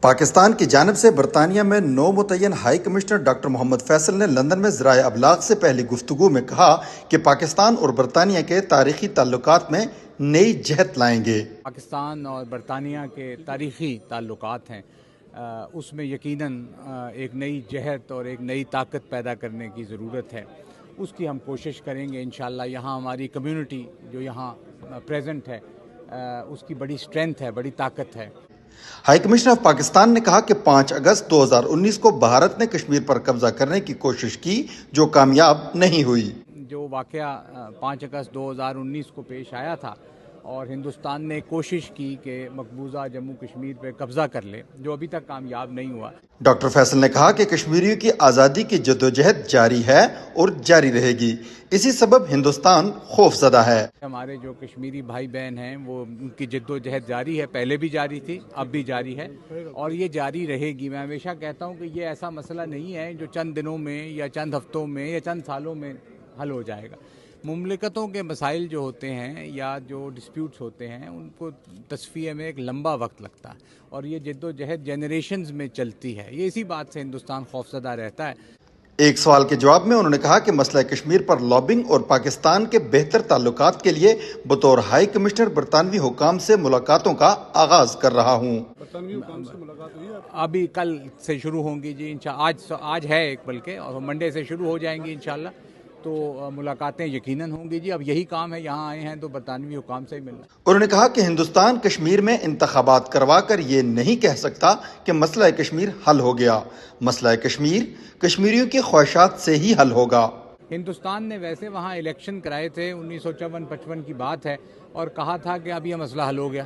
پاکستان کی جانب سے برطانیہ میں نو متعین ہائی کمشنر ڈاکٹر محمد فیصل نے لندن میں ذرائع ابلاغ سے پہلی گفتگو میں کہا کہ پاکستان اور برطانیہ کے تاریخی تعلقات میں نئی جہت لائیں گے۔ پاکستان اور برطانیہ کے تاریخی تعلقات ہیں، اس میں یقیناً ایک نئی جہت اور ایک نئی طاقت پیدا کرنے کی ضرورت ہے۔ اس کی ہم کوشش کریں گے انشاءاللہ۔ یہاں ہماری کمیونٹی جو یہاں پریزنٹ ہے، اس کی بڑی اسٹرینتھ ہے، بڑی طاقت ہے۔ ہائی کمشنر آف پاکستان نے کہا کہ 5 اگست 2019 کو بھارت نے کشمیر پر قبضہ کرنے کی کوشش کی جو کامیاب نہیں ہوئی۔ جو واقعہ 5 اگست 2019 کو پیش آیا تھا اور ہندوستان نے کوشش کی کہ مقبوضہ جموں کشمیر پہ قبضہ کر لے، جو ابھی تک کامیاب نہیں ہوا۔ ڈاکٹر فیصل نے کہا کہ کشمیریوں کی آزادی کی جدوجہد جاری ہے اور جاری رہے گی، اسی سبب ہندوستان خوف زدہ ہے۔ ہمارے جو کشمیری بھائی بہن ہیں وہ ان کی جدوجہد جاری ہے، پہلے بھی جاری تھی، اب بھی جاری ہے اور یہ جاری رہے گی۔ میں ہمیشہ کہتا ہوں کہ یہ ایسا مسئلہ نہیں ہے جو چند دنوں میں یا چند ہفتوں میں یا چند سالوں میں حل ہو جائے گا۔ مملکتوں کے مسائل جو ہوتے ہیں یا جو ڈسپیوٹس ہوتے ہیں ان کو تصفیے میں ایک لمبا وقت لگتا ہے اور یہ جدوجہد جنریشنز میں چلتی ہے۔ یہ اسی بات سے ہندوستان خوفزدہ رہتا ہے۔ ایک سوال کے جواب میں انہوں نے کہا کہ مسئلہ کشمیر پر لابنگ اور پاکستان کے بہتر تعلقات کے لیے بطور ہائی کمشنر برطانوی حکام سے ملاقاتوں کا آغاز کر رہا ہوں۔ برطانوی حکام سے ملاقات ہوئی ہے؟ ابھی کل سے شروع ہوں گی جی، آج ہے ایک بلکہ، اور منڈے سے شروع ہو جائیں گی انشاءاللہ، تو ملاقاتیں یقیناً ہوں گی جی۔ اب یہی کام ہے، یہاں آئے ہیں تو برطانوی حکام سے ہی ملنا۔ انہوں نے کہا کہ ہندوستان کشمیر میں انتخابات کروا کر یہ نہیں کہہ سکتا کہ مسئلہ کشمیر حل ہو گیا۔ مسئلہ کشمیر کشمیریوں کی خواہشات سے ہی حل ہوگا۔ ہندوستان نے ویسے وہاں الیکشن کرائے تھے، 1954-55 کی بات ہے، اور کہا تھا کہ اب یہ مسئلہ حل ہو گیا،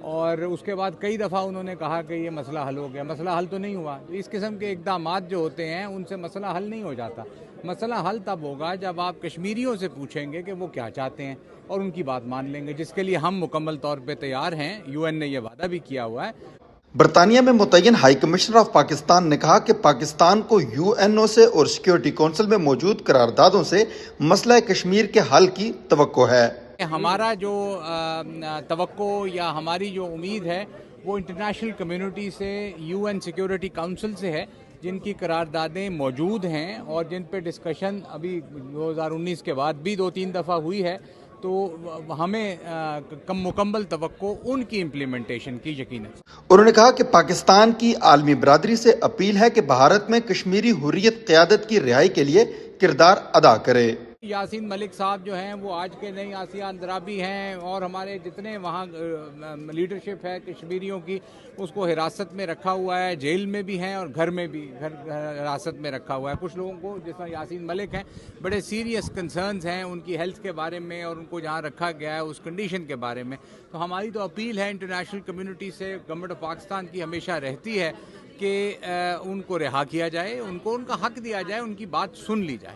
اور اس کے بعد کئی دفعہ انہوں نے کہا کہ یہ مسئلہ حل ہو گیا۔ مسئلہ حل تو نہیں ہوا۔ اس قسم کے اقدامات جو ہوتے ہیں ان سے مسئلہ حل نہیں ہو جاتا۔ مسئلہ حل تب ہوگا جب آپ کشمیریوں سے پوچھیں گے کہ وہ کیا چاہتے ہیں اور ان کی بات مان لیں گے، جس کے لیے ہم مکمل طور پہ تیار ہیں۔ UN نے یہ وعدہ بھی کیا ہوا ہے۔ برطانیہ میں متعین ہائی کمشنر آف پاکستان نے کہا کہ پاکستان کو UNO سے اور سیکیورٹی کونسل میں موجود قراردادوں سے مسئلہ کشمیر کے حل کی توقع ہے۔ ہمارا جو توقع یا ہماری جو امید ہے وہ انٹرنیشنل کمیونٹی سے، UN سیکیورٹی کونسل سے ہے، جن کی قراردادیں موجود ہیں اور جن پہ ڈسکشن ابھی 2019 کے بعد بھی 2-3 دفعہ ہوئی ہے، تو ہمیں مکمل توقع ان کی امپلیمنٹیشن کی یقیناً۔ انہوں نے کہا کہ پاکستان کی عالمی برادری سے اپیل ہے کہ بھارت میں کشمیری حریت قیادت کی رہائی کے لیے کردار ادا کرے۔ یاسین ملک صاحب جو ہیں وہ آج کے نہیں، آسیہ اندرابی ہیں، اور ہمارے جتنے وہاں لیڈرشپ ہے کشمیریوں کی، اس کو حراست میں رکھا ہوا ہے، جیل میں بھی ہیں اور گھر میں بھی حراست میں رکھا ہوا ہے۔ کچھ لوگوں کو جس طرح یاسین ملک ہیں بڑے سیریس کنسرنز ہیں ان کی ہیلتھ کے بارے میں اور ان کو جہاں رکھا گیا ہے اس کنڈیشن کے بارے میں، تو ہماری تو اپیل ہے انٹرنیشنل کمیونٹی سے، گورنمنٹ آف پاکستان کی ہمیشہ رہتی ہے کہ ان کو رہا کیا جائے، ان کو ان کا حق دیا جائے، ان کی بات سن لی جائے۔